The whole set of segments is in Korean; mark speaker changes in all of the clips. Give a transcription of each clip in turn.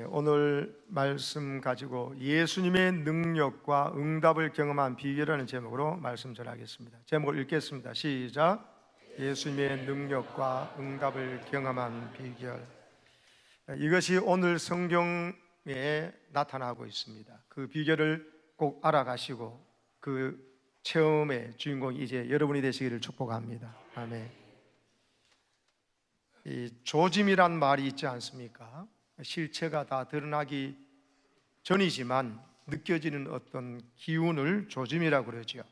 Speaker 1: 오늘 말씀 가지고 예수님의 능력과 응답을 경험한 비결이라는 제목으로 말씀 전하겠습니다. 제목을 읽겠습니다. 시작. 예수님의 능력과 응답을 경험한 비결. 이것이 오늘 성경에 나타나고 있습니다. 그 비결을 꼭 알아가시고 그 체험의 주인공이 이제 여러분이 되시기를 축복합니다. 아멘. 이 조짐이란 말이 있지 않습니까? 실체가 다 드러나기 전이지만 느껴지는 어떤 기운을 조짐이라고 그러죠.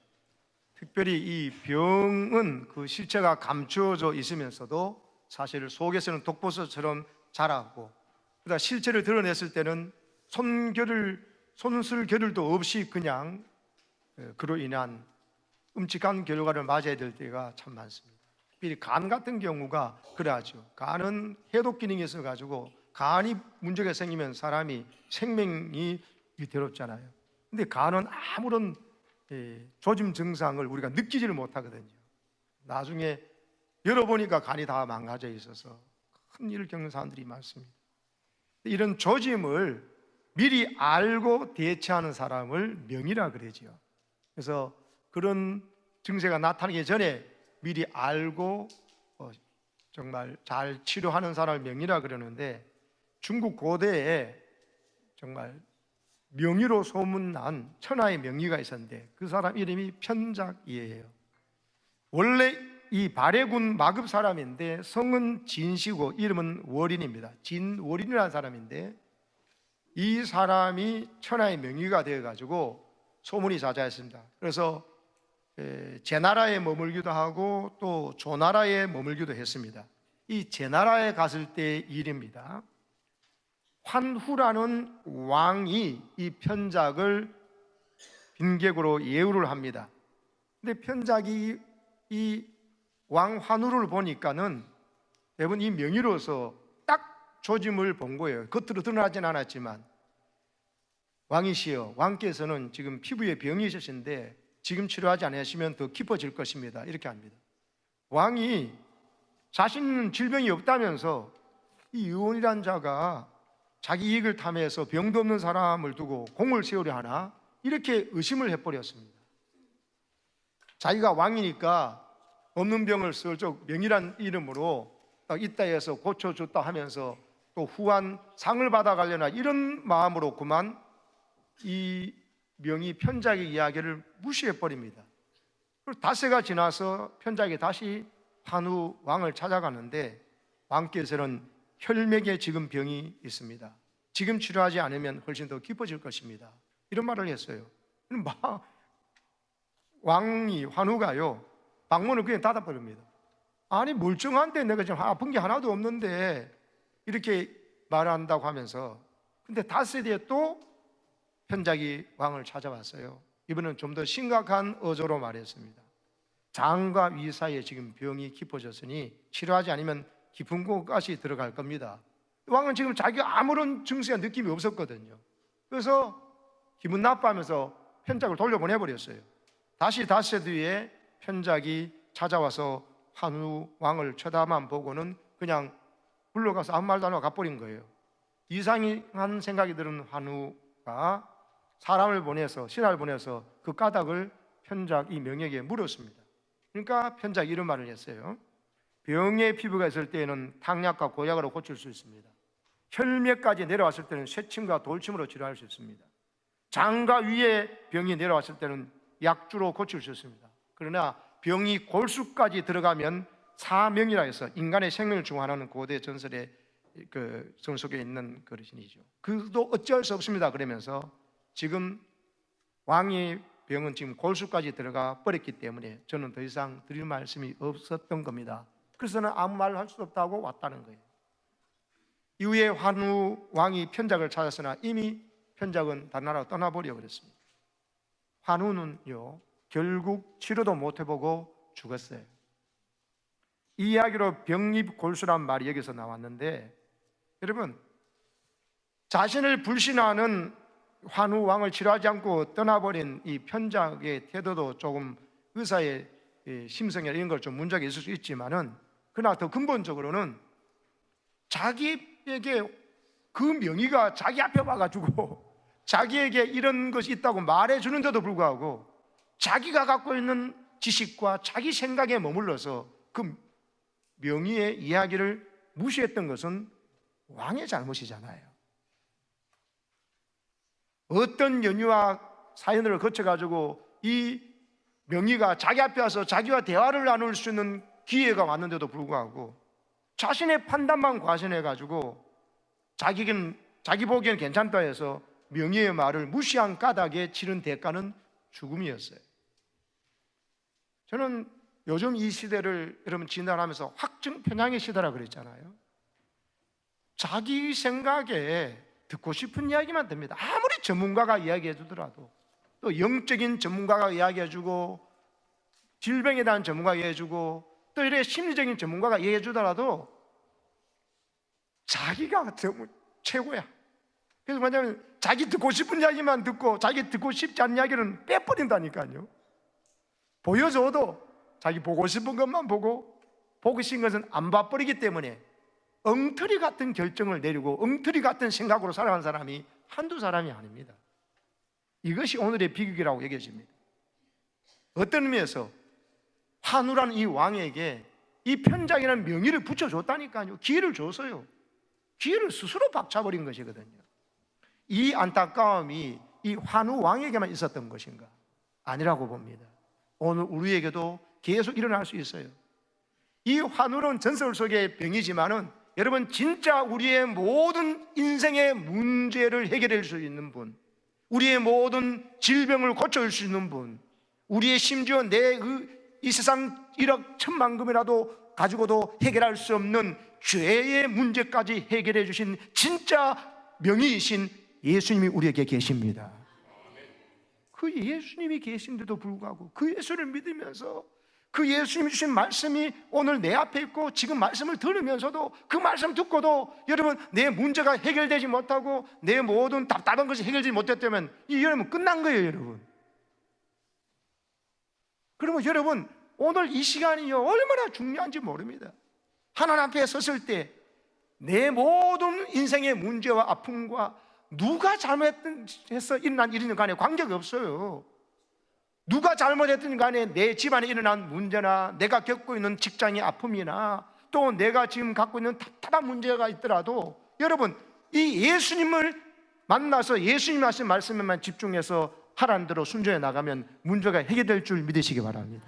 Speaker 1: 특별히 이 병은 그 실체가 감추어져 있으면서도 사실 속에서는 독버섯처럼 자라고, 그러다 실체를 드러냈을 때는 손쓸 겨를도 없이 그냥 그로 인한 끔찍한 결과를 맞아야 될 때가 참 많습니다. 특별히 간 같은 경우가 그래야죠. 간은 해독 기능이 있어가지고 간이 문제가 생기면 사람이 생명이 위태롭잖아요. 근데 간은 아무런 조짐 증상을 우리가 느끼지를 못하거든요. 나중에 열어보니까 간이 다 망가져 있어서 큰 일을 겪는 사람들이 많습니다. 이런 조짐을 미리 알고 대처하는 사람을 명이라 그러죠. 그래서 그런 증세가 나타나기 전에 미리 알고 정말 잘 치료하는 사람을 명이라 그러는데, 중국 고대에 정말 명의로 소문난 천하의 명의가 있었는데 그 사람 이름이 편작이에요. 원래 이 발해군 마급 사람인데 성은 진시고 이름은 월인입니다. 진월인이라는 사람인데 이 사람이 천하의 명의가 되어가지고 소문이 자자했습니다. 그래서 제나라에 머물기도 하고 또 조나라에 머물기도 했습니다. 이 제나라에 갔을 때의 일입니다. 환후라는 왕이 이 편작을 빈객으로 예우를 합니다. 근데 편작이 이 왕 환후를 보니까는 대부분 이 명의로서 딱 조짐을 본 거예요. 겉으로 드러나진 않았지만, 왕이시여, 왕께서는 지금 피부에 병이 있으신데 지금 치료하지 않으시면 더 깊어질 것입니다. 이렇게 합니다. 왕이 자신은 질병이 없다면서 이 의원이란 자가 자기 이익을 탐해서 병도 없는 사람을 두고 공을 세우려 하나, 이렇게 의심을 해버렸습니다. 자기가 왕이니까 없는 병을 슬쩍 명이란 이름으로 딱 있다 해서 고쳐줬다 하면서 또 후한 상을 받아가려나, 이런 마음으로 그만 이 명의 편작의 이야기를 무시해버립니다. 그리고 닷새가 지나서 편작이 다시 환후 왕을 찾아가는데 왕께서는 혈맥에 지금 병이 있습니다. 지금 치료하지 않으면 훨씬 더 깊어질 것입니다. 이런 말을 했어요. 왕이 환후가요, 방문을 그냥 닫아버립니다. 아니 멀쩡한데 내가 지금 아픈 게 하나도 없는데 이렇게 말한다고 하면서, 근데 닷새 뒤에 또 편작이 왕을 찾아왔어요. 이번엔 좀 더 심각한 어조로 말했습니다. 장과 위 사이에 지금 병이 깊어졌으니 치료하지 않으면 깊은 곳까지 들어갈 겁니다. 왕은 지금 자기가 아무런 증세와 느낌이 없었거든요. 그래서 기분 나빠하면서 편작을 돌려보내버렸어요. 다시 닷새 뒤에 편작이 찾아와서 환후 왕을 쳐다만 보고는 그냥 불러가서 아무 말도 안 하고 가버린 거예요. 이상한 생각이 드는 환후가 사람을 보내서, 신하를 보내서 그 까닭을 편작 이 명에게 물었습니다. 그러니까 편작이 이런 말을 했어요. 병의 피부가 있을 때에는 탕약과 고약으로 고칠 수 있습니다. 혈맥까지 내려왔을 때는 쇠침과 돌침으로 치료할 수 있습니다. 장과 위에 병이 내려왔을 때는 약주로 고칠 수 있습니다. 그러나 병이 골수까지 들어가면 사명이라 해서 인간의 생명을 중화하는 고대 전설의 그 성 속에 있는 그릇이죠. 그도 어찌할 수 없습니다. 그러면서 지금 왕의 병은 지금 골수까지 들어가 버렸기 때문에 저는 더 이상 드릴 말씀이 없었던 겁니다. 그래서 저는 아무 말을 할 수 없다고 왔다는 거예요. 이후에 환후 왕이 편작을 찾았으나 이미 편작은 다른 나라로 떠나버려 그랬습니다. 환후는요, 결국 치료도 못 해보고 죽었어요. 이 이야기로 병립골수란 말이 여기서 나왔는데, 여러분, 자신을 불신하는 환후 왕을 치료하지 않고 떠나버린 이 편작의 태도도 조금 의사의 심성이나 이런 걸 좀 문제가 있을 수 있지만은, 그러나 더 근본적으로는 자기에게 그 명의가 자기 앞에 와가지고 자기에게 이런 것이 있다고 말해주는데도 불구하고 자기가 갖고 있는 지식과 자기 생각에 머물러서 그 명의의 이야기를 무시했던 것은 왕의 잘못이잖아요. 어떤 연유와 사연을 거쳐가지고 이 명의가 자기 앞에 와서 자기와 대화를 나눌 수 있는 기회가 왔는데도 불구하고 자신의 판단만 과신해가지고 자기 보기엔 괜찮다 해서 명의의 말을 무시한 까닭에 치른 대가는 죽음이었어요. 저는 요즘 이 시대를 여러분 진단하면서 확증편향의 시대라 그랬잖아요. 자기 생각에 듣고 싶은 이야기만 됩니다. 아무리 전문가가 이야기해 주더라도, 또 영적인 전문가가 이야기해 주고 질병에 대한 전문가가 이야기해 주고 또 이래 심리적인 전문가가 이야기해 주더라도 자기가 최고야. 그래서 뭐냐면 자기 듣고 싶은 이야기만 듣고 자기 듣고 싶지 않은 이야기는 빼버린다니까요. 보여줘도 자기 보고 싶은 것만 보고 보기 싫은 것은 안 봐버리기 때문에 엉터리 같은 결정을 내리고 엉터리 같은 생각으로 살아가는 사람이 한두 사람이 아닙니다. 이것이 오늘의 비극이라고 여겨집니다. 어떤 의미에서 환우라는 이 왕에게 이 편장이라는 명의를 붙여줬다니까요. 기회를 줬어요. 기회를 스스로 박차버린 것이거든요. 이 안타까움이 이 환우 왕에게만 있었던 것인가? 아니라고 봅니다. 오늘 우리에게도 계속 일어날 수 있어요. 이 환우는 전설 속의 병이지만은 여러분 진짜 우리의 모든 인생의 문제를 해결할 수 있는 분, 우리의 모든 질병을 고쳐줄 수 있는 분, 우리의 심지어 이 세상 1억 1,000,000금이라도 가지고도 해결할 수 없는 죄의 문제까지 해결해 주신 진짜 명의이신 예수님이 우리에게 계십니다. 그 예수님이 계신데도 불구하고 그 예수를 믿으면서 그 예수님이 주신 말씀이 오늘 내 앞에 있고 지금 말씀을 들으면서도 그 말씀 듣고도 여러분 내 문제가 해결되지 못하고 내 모든 답답한 것이 해결되지 못했다면 이 여러분 끝난 거예요, 여러분. 그러면 여러분 오늘 이 시간이요 얼마나 중요한지 모릅니다. 하나님 앞에 섰을 때 내 모든 인생의 문제와 아픔과 누가 잘못해서 일어난 일이든 간에 관계가 없어요. 누가 잘못했든 간에 내 집안에 일어난 문제나 내가 겪고 있는 직장의 아픔이나 또 내가 지금 갖고 있는 답답한 문제가 있더라도 여러분 이 예수님을 만나서 예수님 하신 말씀에만 집중해서 하라는 대로 순종해 나가면 문제가 해결될 줄 믿으시기 바랍니다.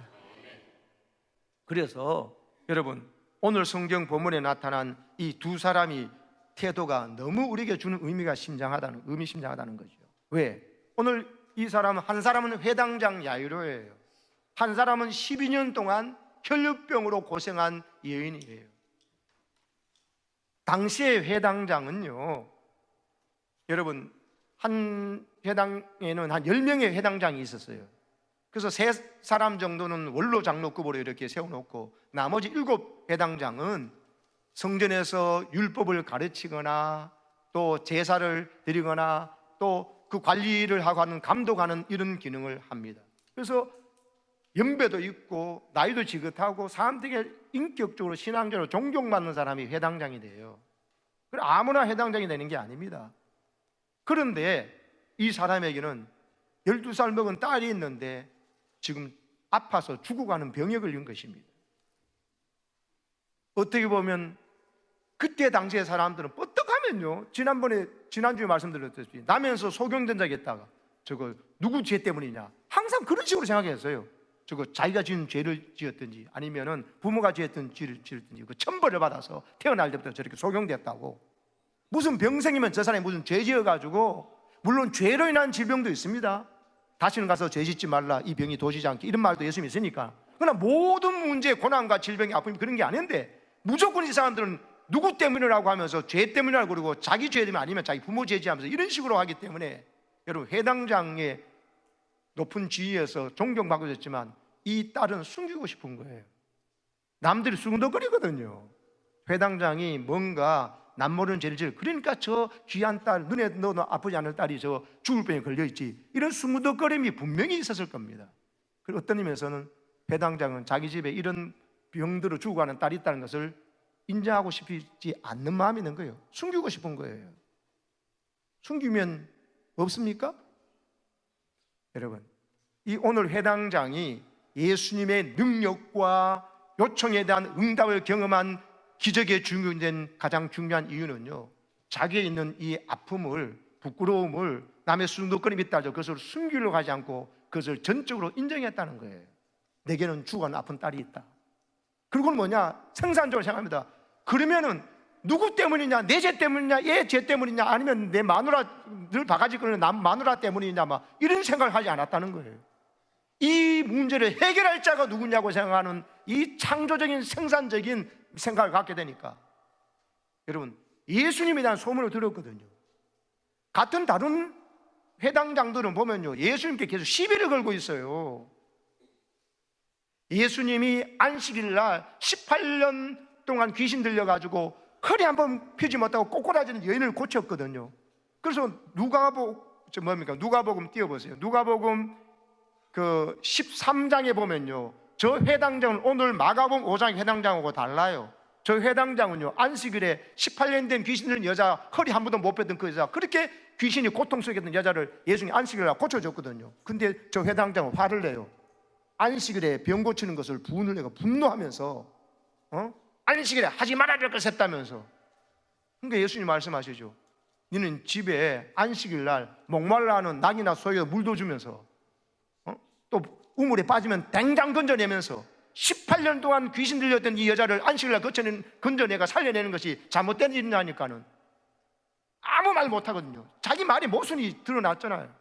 Speaker 1: 그래서 여러분 오늘 성경 본문에 나타난 이 두 사람이 태도가 너무 우리에게 주는 의미심장하다는 거죠. 왜? 오늘 이 사람은 한 사람은 회당장 야이로예요. 한 사람은 12년 동안 혈루병으로 고생한 여인이에요. 당시의 회당장은요, 여러분 한 회당에는 한 10명의 회당장이 있었어요. 그래서 3사람 정도는 원로 장로급으로 이렇게 세워놓고 나머지 7회당장은 성전에서 율법을 가르치거나 또 제사를 드리거나 또 그 관리를 하고 하는 감독하는 이런 기능을 합니다. 그래서 연배도 있고 나이도 지긋하고 사람들에게 인격적으로 신앙적으로 존경받는 사람이 회당장이 돼요. 아무나 회당장이 되는 게 아닙니다. 그런데 이 사람에게는 12살 먹은 딸이 있는데 지금 아파서 죽어가는 병에 걸린 것입니다. 어떻게 보면 그때 당시의 사람들은 뻗떡하면요, 지난주에 말씀드렸듯이 나면서 소경된 자가 있다가 저거 누구 죄 때문이냐 항상 그런 식으로 생각했어요. 저거 자기가 지은 죄를 지었든지 아니면은 부모가 지었던 죄를 지었든지 그 천벌을 받아서 태어날 때부터 저렇게 소경됐다고. 무슨 병 생기면 저 사람이 무슨 죄 지어가지고, 물론 죄로 인한 질병도 있습니다. 다시는 가서 죄 짓지 말라, 이 병이 도지지 않게, 이런 말도 예수님이 있으니까. 그러나 모든 문제, 고난과 질병이 아픔이 그런 게 아닌데 무조건 이 사람들은 누구 때문이라고 하면서 죄 때문이라고 그러고 자기 죄 때문에 아니면 자기 부모 죄지하면서 이런 식으로 하기 때문에 여러분 회당장의 높은 지위에서 존경받고 있었지만 이 딸은 숨기고 싶은 거예요. 남들이 수근덕거리거든요. 회당장이 뭔가 남모르는 죄를 지을, 그러니까 저 귀한 딸, 눈에 넣어도 아프지 않을 딸이 저 죽을 병에 걸려있지, 이런 수근덕거림이 분명히 있었을 겁니다. 그리고 어떤 의미에서는 회당장은 자기 집에 이런 병들어 죽어가는 딸이 있다는 것을 인정하고 싶지 않는 마음이 있는 거예요. 숨기고 싶은 거예요. 숨기면 없습니까? 여러분, 이 오늘 회당장이 예수님의 능력과 요청에 대한 응답을 경험한 기적의 중요된 가장 중요한 이유는요, 자기에 있는 이 아픔을, 부끄러움을, 남의 수줍거림이 있다죠. 그것을 숨기려고 하지 않고 그것을 전적으로 인정했다는 거예요. 내게는 죽어가는 아픈 딸이 있다. 그리고는 뭐냐? 생산적으로 생각합니다. 그러면은 누구 때문이냐? 내 죄 때문이냐? 얘 죄 때문이냐? 아니면 내 마누라, 늘 바가지 끓는 남 마누라 때문이냐? 막 이런 생각을 하지 않았다는 거예요. 이 문제를 해결할 자가 누구냐고 생각하는 이 창조적인 생산적인 생각을 갖게 되니까, 여러분, 예수님에 대한 소문을 들었거든요. 같은 다른 회당장들은 보면요, 예수님께 계속 시비를 걸고 있어요. 예수님이 안식일 날 18년 동안 귀신 들려가지고 허리 한번 펴지 못하고 꼬꾸라지는 여인을 고쳤거든요. 그래서 누가복음 띄워보세요. 누가복음 그 13장에 보면요, 저 회당장은 오늘 마가복음 5장 회당장하고 달라요. 저 회당장은요, 안식일에 18년 된 귀신 들린 여자, 허리 한 번도 못 펴던 그 여자, 그렇게 귀신이 고통 속에 있던 여자를 예수님이 안식일에 고쳐줬거든요. 근데 저 회당장은 화를 내요. 안식일에 병 고치는 것을 분을 내고 분노하면서 안식일에 하지 말아야 될 것을 했다면서. 그러니까 예수님 말씀하시죠. 너는 집에 안식일 날 목말라하는 낙이나 소에 물도 주면서 또 우물에 빠지면 댕장 건져내면서 18년 동안 귀신 들렸던 이 여자를 안식일 날 건져내가 살려내는 것이 잘못된 일이냐니까는 아무 말 못하거든요. 자기 말이 모순이 드러났잖아요.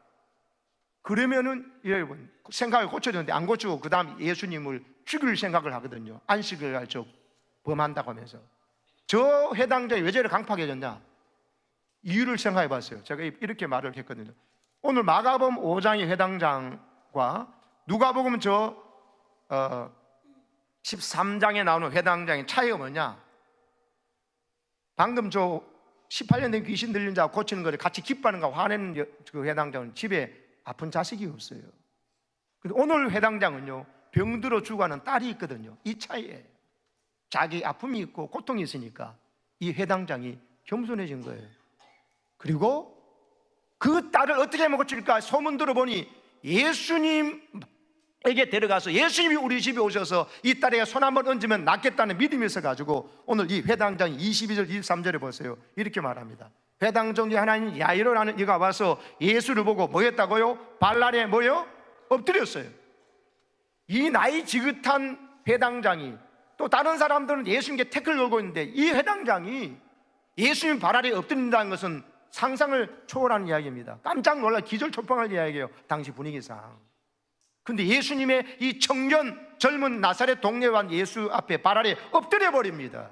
Speaker 1: 그러면은 여러분 생각을 고쳐줬는데 안 고치고 그 다음 예수님을 죽일 생각을 하거든요. 안식일 날 저 범한다고 하면서. 저 회당장이 왜 저렇게 강팍해졌냐? 이유를 생각해 봤어요. 제가 이렇게 말을 했거든요. 오늘 마가복음 5장의 회당장과 누가복음 13장에 나오는 회당장의 차이가 뭐냐? 방금 저 18년 된 귀신 들린 자 고치는 것을 같이 기뻐하는가 화내는 그 회당장은 집에 아픈 자식이 없어요. 근데 오늘 회당장은요, 병들어 죽어가는 딸이 있거든요. 이 차이예요. 자기 아픔이 있고 고통이 있으니까 이 회당장이 겸손해진 거예요. 그리고 그 딸을 어떻게 하면 고칠까 소문 들어보니 예수님에게 데려가서 예수님이 우리 집에 오셔서 이 딸에게 손 한번 얹으면 낫겠다는 믿음이 있어가지고 오늘 이 회당장이 22절 23절에 보세요. 이렇게 말합니다. 회당장 중 하나인 야이로라는 이가 와서 예수를 보고 뭐 했다고요? 발 아래 뭐요? 엎드렸어요. 이 나이 지긋한 회당장이, 또 다른 사람들은 예수님께 태클을 걸고 있는데 이 회당장이 예수님 발 아래 엎드린다는 것은 상상을 초월하는 이야기입니다. 깜짝 놀라 기절초풍할 이야기예요, 당시 분위기상. 근데 예수님의 이 청년 젊은 나사렛 동네에 온 예수 앞에 발 아래 엎드려 버립니다.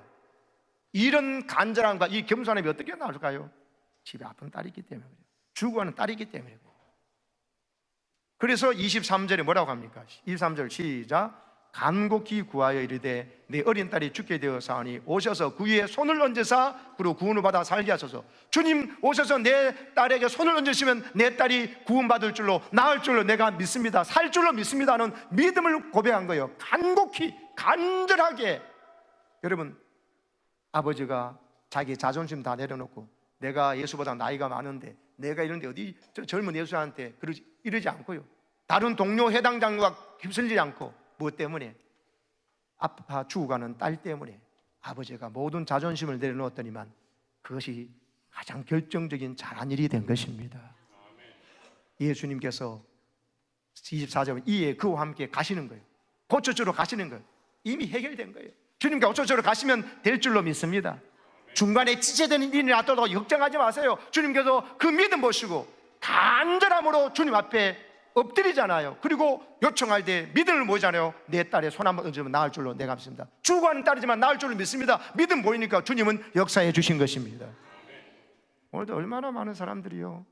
Speaker 1: 이런 간절함과 이 겸손함이 어떻게 나올까요? 집에 아픈 딸이 있기 때문에 그래요. 죽어가는 딸이 있기 때문에 그래요. 그래서 23절에 뭐라고 합니까? 23절 시작. 간곡히 구하여 이르되 내 어린 딸이 죽게 되어사오니 오셔서 그 위에 손을 얹으사 그리고 구원을 받아 살게 하소서. 주님 오셔서 내 딸에게 손을 얹으시면 내 딸이 구원받을 줄로 나을 줄로 내가 믿습니다, 살 줄로 믿습니다 하는 믿음을 고백한 거예요. 간곡히 간절하게. 여러분, 아버지가 자기 자존심 다 내려놓고 내가 예수보다 나이가 많은데 내가 이런데 어디 젊은 예수한테 이러지 않고요, 다른 동료 회당장과 휩쓸리지 않고 무엇 때문에? 아파 죽어가는 딸 때문에 아버지가 모든 자존심을 내려놓았더니만 그것이 가장 결정적인 잘한 일이 된 것입니다. 예수님께서 24절 이에 그와 함께 가시는 거예요. 고쳐주러 가시는 거예요. 이미 해결된 거예요. 주님께 고쳐주러 가시면 될 줄로 믿습니다. 중간에 지체되는 일이 났더라도 걱정하지 마세요. 주님께서 그 믿음 보시고 간절함으로 주님 앞에 엎드리잖아요. 그리고 요청할 때 믿음을 모이잖아요. 내 딸의 손 한번 얹으면 나을 줄로 내가 믿습니다. 죽어가는 딸이지만 나을 줄로 믿습니다. 믿음 보이니까 주님은 역사해 주신 것입니다. 오늘도 얼마나 많은 사람들이요,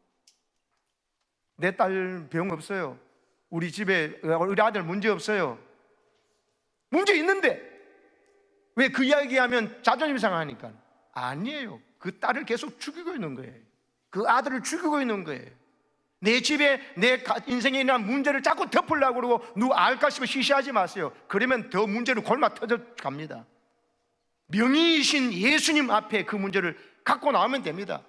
Speaker 1: 내 딸 병 없어요, 우리 집에 우리 아들 문제 없어요. 문제 있는데 왜 그 이야기하면 자존심 상하니까? 아니에요. 그 딸을 계속 죽이고 있는 거예요. 그 아들을 죽이고 있는 거예요. 내 집에 내 인생에 있는 문제를 자꾸 덮으려고 그러고 누가 알까 싶어 시시하지 마세요. 그러면 더 문제는 골마 터져 갑니다. 명의이신 예수님 앞에 그 문제를 갖고 나오면 됩니다.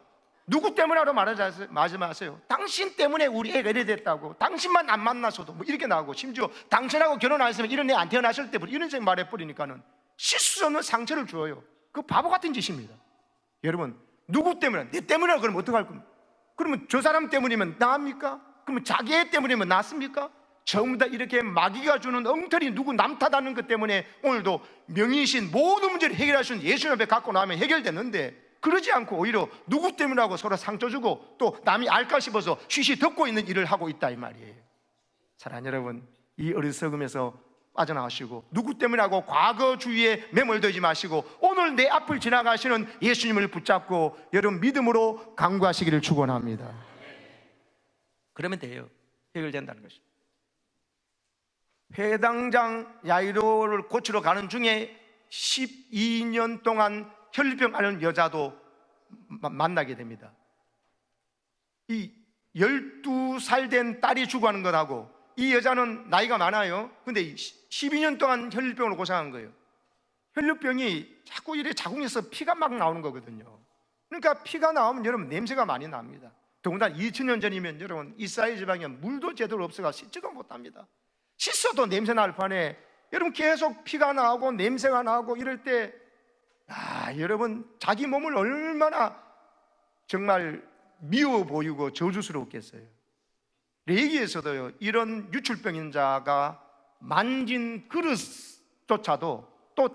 Speaker 1: 누구 때문에 하러 말하지 마세요. 당신 때문에 우리 애가 이래 됐다고, 당신만 안 만나서도 뭐 이렇게 나오고, 심지어 당신하고 결혼 안 했으면 이런 애 안 태어났을 때 이런 식으로 말해버리니까는 씻을 수 없는 상처를 줘요. 그 바보 같은 짓입니다. 여러분, 누구 때문에? 내 때문이라고 그러면 어떡할 겁니까? 그러면 저 사람 때문이면 나합니까? 그러면 자기 애 때문이면 낫습니까? 전부 다 이렇게 마귀가 주는 엉터리 누구 남 탓하는 것 때문에 오늘도 명의신 모든 문제를 해결할 수 있는 예수님 앞에 갖고 나면 해결됐는데, 그러지 않고 오히려 누구 때문이라고 서로 상처 주고 또 남이 알까 싶어서 쉬쉬 듣고 있는 일을 하고 있다 이 말이에요. 사랑하는 여러분, 이 어리석음에서 빠져나가시고 누구 때문이라고 과거주의에 매몰되지 마시고 오늘 내 앞을 지나가시는 예수님을 붙잡고 여러분 믿음으로 강구하시기를 축원합니다. 그러면 돼요. 해결된다는 것입니다. 회당장 야이로를 고치러 가는 중에 12년 동안 혈류병 앓는 여자도 만나게 됩니다. 이 12살 된 딸이 죽어가는 것하고, 이 여자는 나이가 많아요. 근데 12년 동안 혈류병으로 고생한 거예요. 혈류병이 자꾸 이렇게 자궁에서 피가 막 나오는 거거든요. 그러니까 피가 나오면 여러분 냄새가 많이 납니다. 더군다나 2000년 전이면 여러분 이스라엘 지방에 물도 제대로 없어가 씻지도 못합니다. 씻어도 냄새 날 판에 여러분 계속 피가 나오고 냄새가 나고 이럴 때, 여러분 자기 몸을 얼마나 정말 미워 보이고 저주스럽겠어요. 레위기에서도요, 이런 유출병인 자가 만진 그릇조차도 또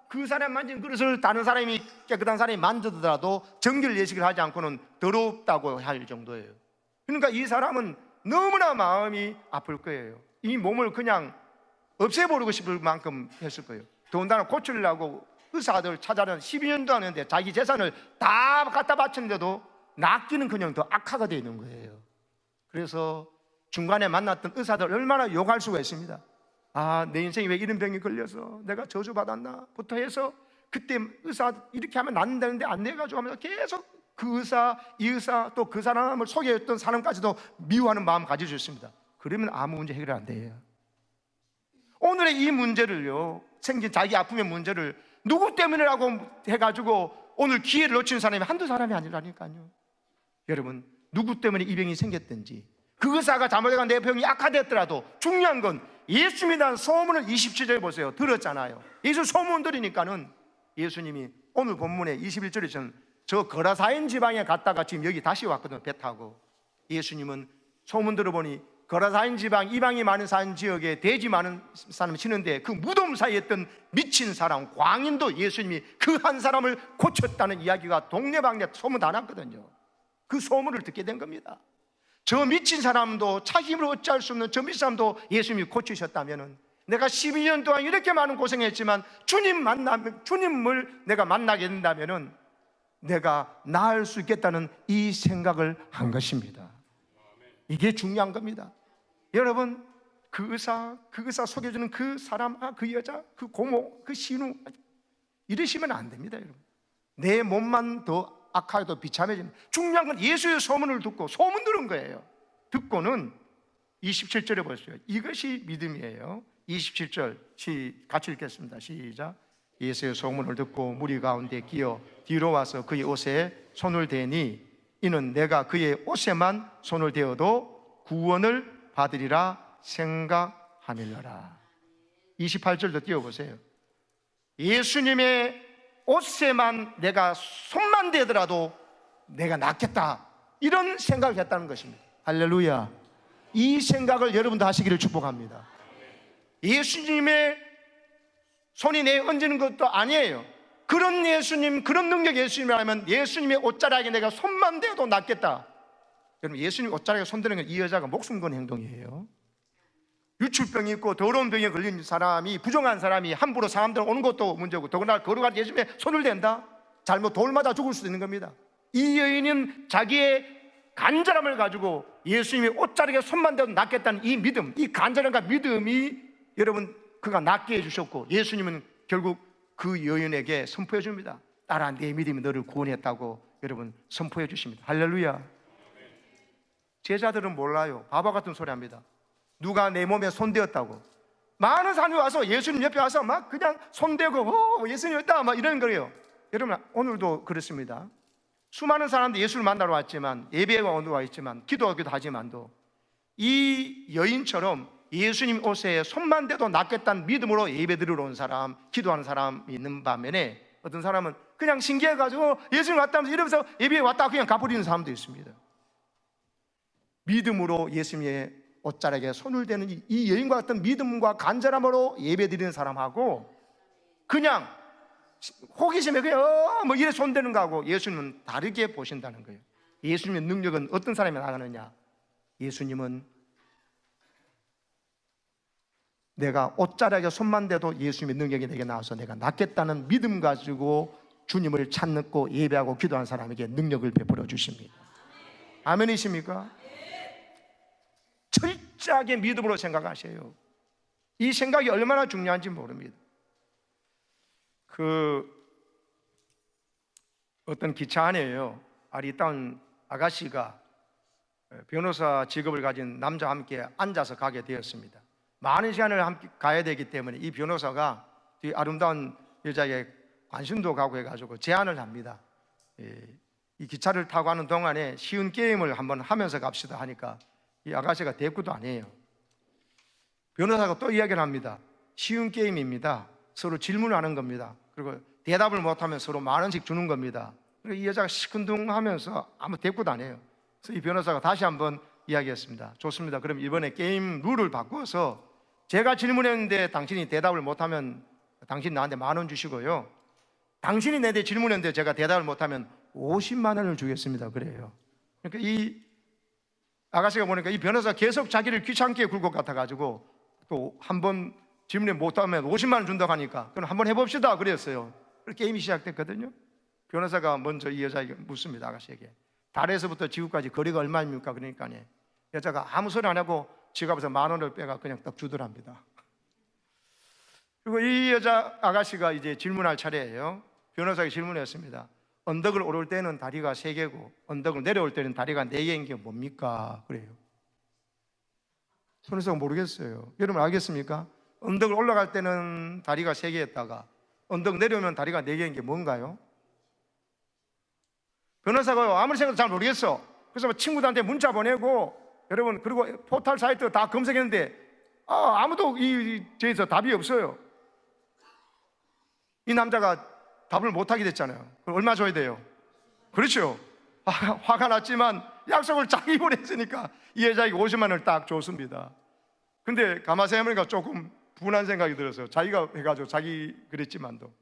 Speaker 1: 그 사람 만진 그릇을 다른 사람이, 깨끗한 사람이 만지더라도 정결 예식을 하지 않고는 더럽다고 할 정도예요. 그러니까 이 사람은 너무나 마음이 아플 거예요. 이 몸을 그냥 없애버리고 싶을 만큼 했을 거예요. 더군다나 고치려고 의사들 찾아는 12년도 하는데 자기 재산을 다 갖다 바쳤는데도 낫기는 그냥 더 악화가 되어 있는 거예요. 그래서 중간에 만났던 의사들 얼마나 욕할 수가 있습니다. 내 인생이 왜 이런 병이 걸려서 내가 저주받았나 부터 해서, 그때 의사 이렇게 하면 낫는다는데 안 돼가지고 하면서 계속 그 의사, 이 의사, 또 그 사람을 소개했던 사람까지도 미워하는 마음 가져주셨습니다. 그러면 아무 문제 해결 안 돼요. 오늘의 이 문제를요, 생긴 자기 아픔의 문제를 누구 때문이라고 해가지고 오늘 기회를 놓치는 사람이 한두 사람이 아니라니까요. 여러분, 누구 때문에 이 병이 생겼든지, 그 의사가 잘못해가 내 병이 악화됐더라도 중요한 건 예수님에 대한 소문을 27절에 보세요. 들었잖아요. 예수 소문 들으니까는 예수님이 오늘 본문에 21절에 저 거라사인 지방에 갔다가 지금 여기 다시 왔거든요. 배 타고. 예수님은 소문 들어보니 거라사인 지방, 이방이 많은 산 지역에 돼지 많은 사람이 치는데 그 무덤 사이에 있던 미친 사람, 광인도 예수님이 그 한 사람을 고쳤다는 이야기가 동네방네 소문 다 났거든요. 그 소문을 듣게 된 겁니다. 저 미친 사람도, 자기 힘으로 어찌할 수 없는 저 미친 사람도 예수님이 고치셨다면, 내가 12년 동안 이렇게 많은 고생했지만 주님을 내가 만나게 된다면 내가 나을 수 있겠다는 이 생각을 한 것입니다. 이게 중요한 겁니다. 여러분, 그 의사 소개해주는 그 사람, 그 여자, 그 고모, 그 신우, 이러시면 안 됩니다. 여러분, 내 몸만 더 악하게도 비참해지는, 중요한 건 예수의 소문을 듣고, 소문 들은 거예요. 듣고는 27절에 보세요. 이것이 믿음이에요. 27절 같이 읽겠습니다. 시작. 예수의 소문을 듣고 무리 가운데 끼어 뒤로 와서 그의 옷에 손을 대니 이는 내가 그의 옷에만 손을 대어도 구원을 받으리라 생각하밀러라. 28절도 띄워보세요. 예수님의 옷에만 내가 손만 대더라도 내가 낫겠다, 이런 생각을 했다는 것입니다. 할렐루야. 이 생각을 여러분도 하시기를 축복합니다. 예수님의 손이 내 얹는 것도 아니에요. 그런 예수님, 그런 능력 예수님이라면 예수님의 옷자락에 내가 손만 대도 낫겠다. 여러분, 예수님 옷자락에 손대는 건 이 여자가 목숨 건 행동이에요. 유출병이 있고 더러운 병에 걸린 사람이, 부정한 사람이 함부로 사람들 오는 것도 문제고, 더구나 걸어가는 예수님의 손을 댄다? 잘못 돌 맞아 죽을 수도 있는 겁니다. 이 여인은 자기의 간절함을 가지고 예수님의 옷자락에 손만 대도 낫겠다는 이 믿음, 이 간절함과 믿음이 여러분 그가 낫게 해주셨고, 예수님은 결국 그 여인에게 선포해 줍니다. 딸아, 내 믿음이 너를 구원했다고 여러분 선포해 주십니다. 할렐루야. 제자들은 몰라요. 바보 같은 소리 합니다. 누가 내 몸에 손대었다고. 많은 사람이 와서 예수님 옆에 와서 막 그냥 손대고 예수님 있다 막 이러는 거예요. 여러분, 오늘도 그렇습니다. 수많은 사람들이 예수를 만나러 왔지만, 예배가 와 있지만, 기도하기도 하지만도 이 여인처럼 예수님 옷에 손만 대도 낫겠다는 믿음으로 예배드리러 온 사람, 기도하는 사람이 있는 반면에 어떤 사람은 그냥 신기해가지고 예수님 왔다면서 이러면서 예배에 왔다 그냥 가버리는 사람도 있습니다. 믿음으로 예수님의 옷자락에 손을 대는 이 여인과 같은 믿음과 간절함으로 예배드리는 사람하고, 그냥 호기심에 그냥 뭐 이래 손대는 거하고 예수님은 다르게 보신다는 거예요. 예수님의 능력은 어떤 사람이 나가느냐? 예수님은 내가 옷자락에 손만 대도 예수님의 능력이 내게 나와서 내가 낫겠다는 믿음 가지고 주님을 찾고 예배하고 기도한 사람에게 능력을 베풀어 주십니다. 아멘이십니까? 철저하게 믿음으로 생각하세요. 이 생각이 얼마나 중요한지 모릅니다. 어떤 기차 안에요, 아리따운 아가씨가 변호사 직업을 가진 남자와 함께 앉아서 가게 되었습니다. 많은 시간을 함께 가야 되기 때문에 이 변호사가 이 아름다운 여자에게 관심도 가고 해가지고 제안을 합니다. 이 기차를 타고 가는 동안에 쉬운 게임을 한번 하면서 갑시다 하니까 이 아가씨가 대꾸도 안 해요. 변호사가 또 이야기를 합니다. 쉬운 게임입니다. 서로 질문하는 겁니다. 그리고 대답을 못하면 서로 10,000원씩 주는 겁니다. 그리고 이 여자가 시큰둥하면서 아무 대꾸도 안 해요. 그래서 이 변호사가 다시 한번 이야기했습니다. 좋습니다. 그럼 이번에 게임 룰을 바꿔서 제가 질문했는데 당신이 대답을 못하면 당신이 나한테 10,000원 주시고요, 당신이 내한테 질문했는데 제가 대답을 못하면 50만 원을 주겠습니다. 그래요. 그러니까 이 아가씨가 보니까 이 변호사가 계속 자기를 귀찮게 굴 것 같아가지고 또 한 번 질문에 못하면 50만 원 준다고 하니까 그럼 한번 해봅시다 그랬어요. 그래서 게임이 시작됐거든요. 변호사가 먼저 이 여자에게 묻습니다. 아가씨에게 달에서부터 지구까지 거리가 얼마입니까? 그러니까 여자가 아무 소리 안 하고 지갑에서 10,000원을 빼가 그냥 딱 주더랍니다. 그리고 이 여자 아가씨가 이제 질문할 차례예요. 변호사에게 질문했습니다. 언덕을 오를 때는 다리가 3개고 언덕을 내려올 때는 다리가 4개인 게 뭡니까? 그래요. 변호사가 모르겠어요. 여러분 알겠습니까? 언덕을 올라갈 때는 다리가 3개였다가 언덕 내려오면 다리가 4개인 게 뭔가요? 변호사가 아무리 생각해도 잘 모르겠어. 그래서 친구들한테 문자 보내고, 여러분, 그리고 포털 사이트 다 검색했는데 아무도 저에서 답이 없어요. 이 남자가 답을 못하게 됐잖아요. 그럼 얼마 줘야 돼요? 그렇죠. 화가 났지만 약속을 자기 보냈으니까 이 여자에게 50만 원을 딱 줬습니다. 근데 가만히 생각해보니까 조금 분한 생각이 들었어요. 자기가 해가지고 자기 그랬지만도.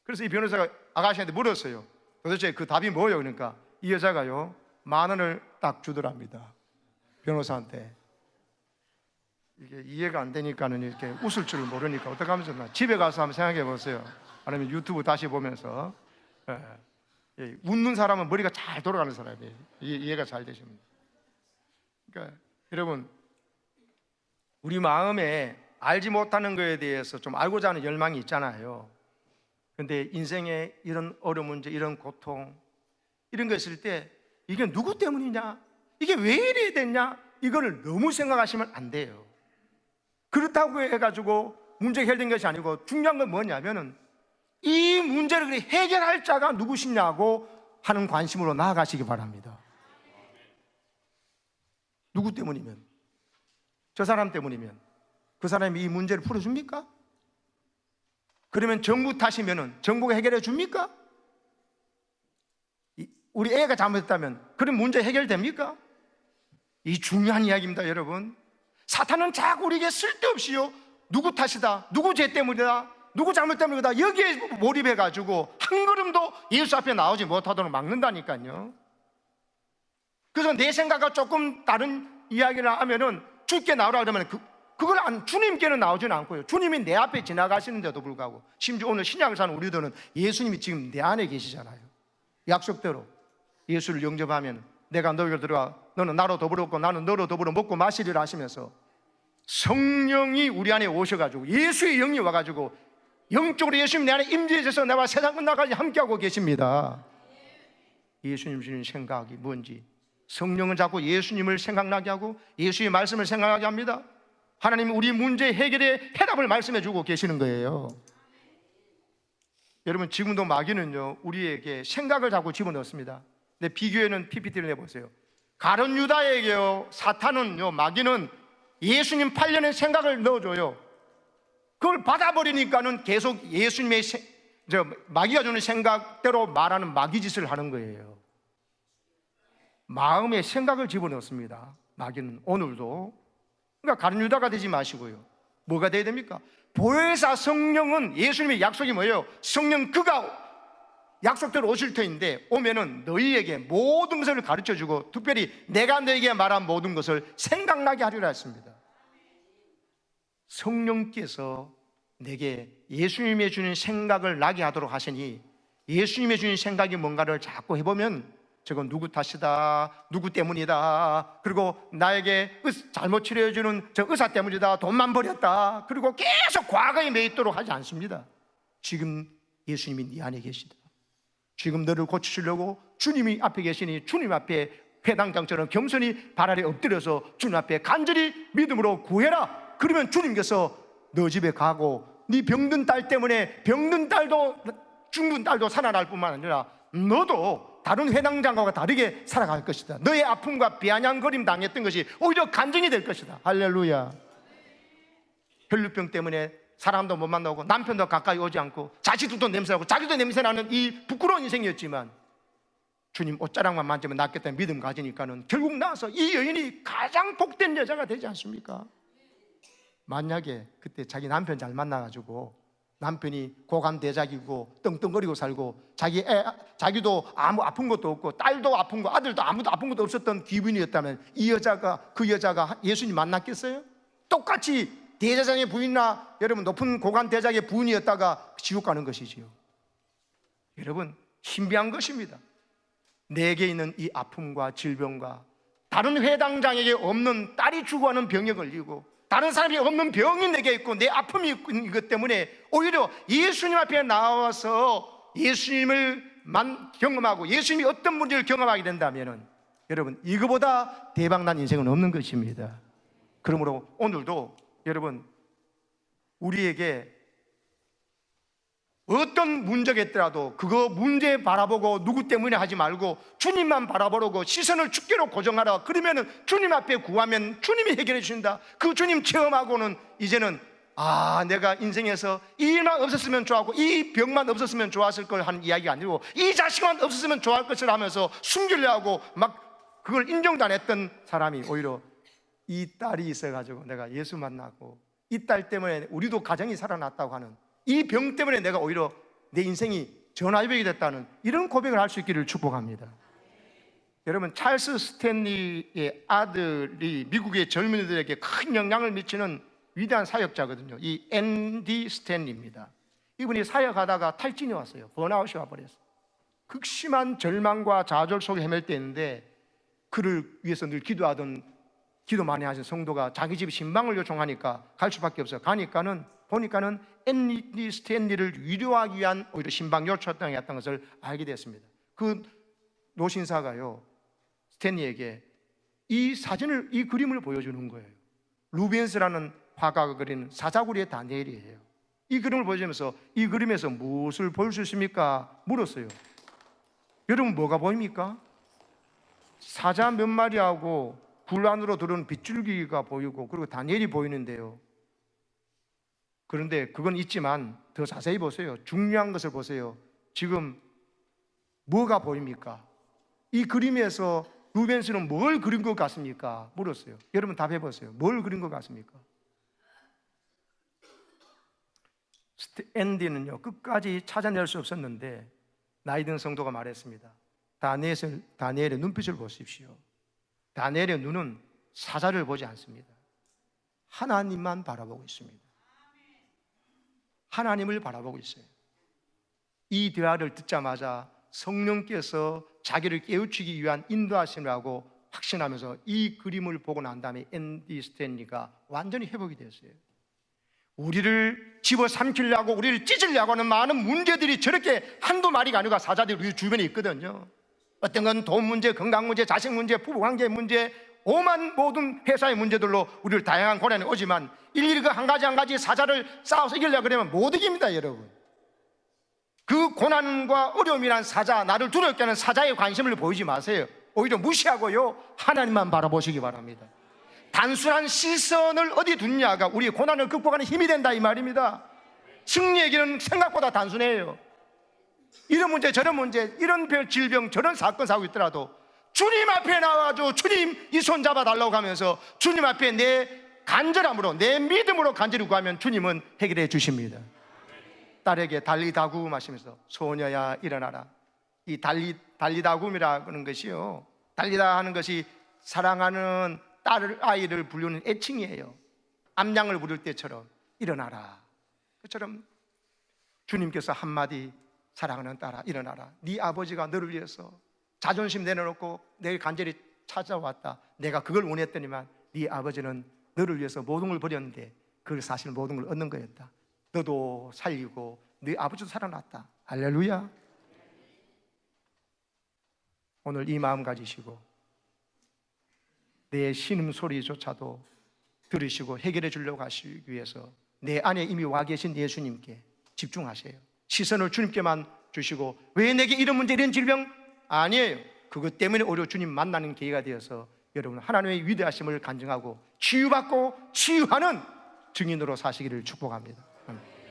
Speaker 1: 그래서 이 변호사가 아가씨한테 물었어요. 도대체 그 답이 뭐예요? 그러니까 이 여자가요 10,000원을 딱 주더랍니다. 변호사한테. 이게 이해가 안 되니까는 이렇게 웃을 줄 모르니까 어떡하면서 집에 가서 한번 생각해 보세요. 아니면 유튜브 다시 보면서 웃는 사람은 머리가 잘 돌아가는 사람이에요. 이해가 잘 되십니다. 그러니까 여러분, 우리 마음에 알지 못하는 것에 대해서 좀 알고자 하는 열망이 있잖아요. 그런데 인생에 이런 어려운 문제, 이런 고통, 이런 거 있을 때 이게 누구 때문이냐? 이게 왜 이래야 됐냐? 이거를 너무 생각하시면 안 돼요. 그렇다고 해가지고 문제가 해결된 것이 아니고 중요한 건 뭐냐면은 이 문제를 해결할 자가 누구시냐고 하는 관심으로 나아가시기 바랍니다. 누구 때문이면? 저 사람 때문이면 그 사람이 이 문제를 풀어줍니까? 그러면 정부 탓이면은 정부가 해결해 줍니까? 우리 애가 잘못했다면 그런 문제 해결됩니까? 이 중요한 이야기입니다, 여러분. 사탄은 자꾸 우리에게 쓸데없이요 누구 탓이다, 누구 죄 때문이다, 누구 잘못 때문이다 여기에 몰입해가지고 한 걸음도 예수 앞에 나오지 못하도록 막는다니까요. 그래서 내 생각과 조금 다른 이야기를 하면은 주께 나오라 그러면 그걸 주님께는 나오지는 않고요, 주님이 내 앞에 지나가시는데도 불구하고, 심지어 오늘 신약을 사는 우리들은 예수님이 지금 내 안에 계시잖아요. 약속대로 예수를 영접하면 내가 너희를 들어가 너는 나로 더불어 먹고 나는 너로 더불어 먹고 마시리라 하시면서 성령이 우리 안에 오셔가지고 예수의 영이 와가지고 영적으로 예수님 내 안에 임재해서 내가 세상 끝나까지 함께하고 계십니다. 예수님 주신 생각이 뭔지, 성령은 자꾸 예수님을 생각나게 하고 예수의 말씀을 생각나게 합니다. 하나님은 우리 문제 해결의 해답을 말씀해 주고 계시는 거예요. 여러분, 지금도 마귀는요 우리에게 생각을 자꾸 집어넣습니다. 내 비교에는 PPT를 내보세요. 가룟 유다에게요, 사탄은요, 마귀는 예수님 8년의 생각을 넣어줘요. 그걸 받아버리니까는 계속 예수님의 마귀가 주는 생각대로 말하는 마귀 짓을 하는 거예요. 마음에 생각을 집어넣습니다. 마귀는 오늘도. 그러니까 가룟 유다가 되지 마시고요. 뭐가 돼야 됩니까? 보혜사 성령은, 예수님의 약속이 뭐예요? 성령 그가 약속대로 오실 터인데, 오면은 너희에게 모든 것을 가르쳐주고 특별히 내가 너에게 말한 모든 것을 생각나게 하리라 했습니다. 성령께서 내게 예수님이 주는 생각을 나게 하도록 하시니, 예수님이 주는 생각이 뭔가를 자꾸 해보면 저건 누구 탓이다, 누구 때문이다, 그리고 나에게 잘못 치료해주는 저 의사 때문이다, 돈만 버렸다, 그리고 계속 과거에 매 있도록 하지 않습니다. 지금 예수님이 네 안에 계시다. 지금 너를 고치시려고 주님이 앞에 계시니 주님 앞에 회당장처럼 겸손히 발 아래 엎드려서 주님 앞에 간절히 믿음으로 구해라. 그러면 주님께서 너 집에 가고 네 병든 딸 때문에 병든 딸도 죽는 딸도 살아날 뿐만 아니라 너도 다른 회당장과 다르게 살아갈 것이다. 너의 아픔과 비아냥거림 당했던 것이 오히려 간증이 될 것이다. 할렐루야. 혈루병 때문에 사람도 못 만나고 남편도 가까이 오지 않고 자식들도 냄새나고 자기도 냄새나는 이 부끄러운 인생이었지만 주님 옷자락만 만지면 낫겠다는 믿음 가지니까는 결국 나와서 이 여인이 가장 복된 여자가 되지 않습니까? 만약에 그때 자기 남편 잘 만나가지고 남편이 고감대작이고 떵떵거리고 살고 자기도 아무 아픈 것도 없고 딸도 아픈 거 아들도 아무도 아픈 것도 없었던 기분이었다면 그 여자가 예수님 만났겠어요? 똑같이 대제사장의 부인이나 여러분 높은 고관 대작의 부인이었다가 지옥 가는 것이지요. 여러분 신비한 것입니다. 내게 있는 이 아픔과 질병과 다른 회당장에게 없는 딸이 죽어가는 병에 걸리고 다른 사람이 없는 병이 내게 있고 내 아픔이 있는 이것 때문에 오히려 예수님 앞에 나와서 예수님을 경험하고 예수님이 어떤 문제를 경험하게 된다면 여러분 이거보다 대박난 인생은 없는 것입니다. 그러므로 오늘도 여러분 우리에게 어떤 문제가 있더라도 그거 문제 바라보고 누구 때문에 하지 말고 주님만 바라보고 시선을 주께로 고정하라. 그러면 주님 앞에 구하면 주님이 해결해 주신다. 그 주님 체험하고는 이제는 내가 인생에서 이 일만 없었으면 좋았고 이 병만 없었으면 좋았을 걸 하는 이야기가 아니고 이 자식만 없었으면 좋을 것을 하면서 숨기려 하고 막 그걸 인정도 안 했던 사람이 오히려 이 딸이 있어가지고 내가 예수 만나고 이 딸 때문에 우리도 가정이 살아났다고 하는 이 병 때문에 내가 오히려 내 인생이 전화위복이 됐다는 이런 고백을 할 수 있기를 축복합니다. 여러분 찰스 스탠리의 아들이 미국의 젊은이들에게 큰 영향을 미치는 위대한 사역자거든요. 이 앤디 스탠리입니다. 이분이 사역하다가 탈진이 왔어요. 번아웃이 와버렸어요. 극심한 절망과 좌절 속에 헤맬 때였는데 그를 위해서 늘 기도 많이 하신 성도가 자기 집 신방을 요청하니까 갈 수밖에 없어요. 보니까는 앤디 스탠리를 위로하기 위한 오히려 신방 요청이었던 것을 알게 됐습니다. 그 노신사가요 스탠리에게 이 그림을 보여주는 거예요. 루벤스라는 화가가 그린 사자구리의 다니엘이에요. 이 그림을 보여주면서 이 그림에서 무엇을 볼 수 있습니까? 물었어요. 여러분 뭐가 보입니까? 사자 몇 마리하고 굴 안으로 들어오는 빗줄기가 보이고 그리고 다니엘이 보이는데요. 그런데 그건 있지만 더 자세히 보세요. 중요한 것을 보세요. 지금 뭐가 보입니까? 이 그림에서 루벤스는 뭘 그린 것 같습니까? 물었어요. 여러분 답해보세요. 뭘 그린 것 같습니까? 앤디는요 끝까지 찾아낼 수 없었는데 나이 든 성도가 말했습니다. 다니엘의 눈빛을 보십시오. 다니엘의 눈은 사자를 보지 않습니다. 하나님만 바라보고 있습니다. 하나님을 바라보고 있어요. 이 대화를 듣자마자 성령께서 자기를 깨우치기 위한 인도하심이라고 확신하면서 이 그림을 보고 난 다음에 앤디 스탠리가 완전히 회복이 됐어요. 우리를 집어삼키려고 우리를 찢으려고 하는 많은 문제들이 저렇게 한두 마리가 아니고 사자들이 우리 주변에 있거든요. 어떤 건 돈 문제, 건강 문제, 자식 문제, 부부관계 문제, 오만 모든 회사의 문제들로 우리를 다양한 고난이 오지만 일일이 그 한 가지 한 가지 사자를 싸워서 이기려고 그러면 못 이깁니다. 여러분 그 고난과 어려움이란 사자, 나를 두렵게 하는 사자에 관심을 보이지 마세요. 오히려 무시하고요, 하나님만 바라보시기 바랍니다. 단순한 시선을 어디 두냐가 우리의 고난을 극복하는 힘이 된다 이 말입니다. 승리의 길은 생각보다 단순해요. 이런 문제 저런 문제, 이런 질병 저런 사건 사고 있더라도 주님 앞에 나와줘, 주님 이 손 잡아달라고 하면서 주님 앞에 내 간절함으로, 내 믿음으로 간절히 구하면 주님은 해결해 주십니다. 딸에게 달리다구 마시면서 소녀야 일어나라. 이 달리다구이라는 것이요, 달리다 하는 것이 사랑하는 딸을, 아이를 부르는 애칭이에요. 암양을 부를 때처럼 일어나라. 그처럼 주님께서 한마디, 사랑하는 딸아 일어나라. 네 아버지가 너를 위해서 자존심 내려놓고 내일 간절히 찾아왔다. 내가 그걸 원했더니만 네 아버지는 너를 위해서 모든 걸 버렸는데 그걸 사실 모든 걸 얻는 거였다. 너도 살리고 네 아버지도 살아났다. 할렐루야. 오늘 이 마음 가지시고 내 신음소리조차도 들으시고 해결해 주려고 하시기 위해서 내 안에 이미 와 계신 예수님께 집중하세요. 시선을 주님께만 주시고, 왜 내게 이런 문제, 이런 질병? 아니에요. 그것 때문에 오히려 주님 만나는 기회가 되어서 여러분 하나님의 위대하심을 간증하고 치유받고 치유하는 증인으로 사시기를 축복합니다. 아멘.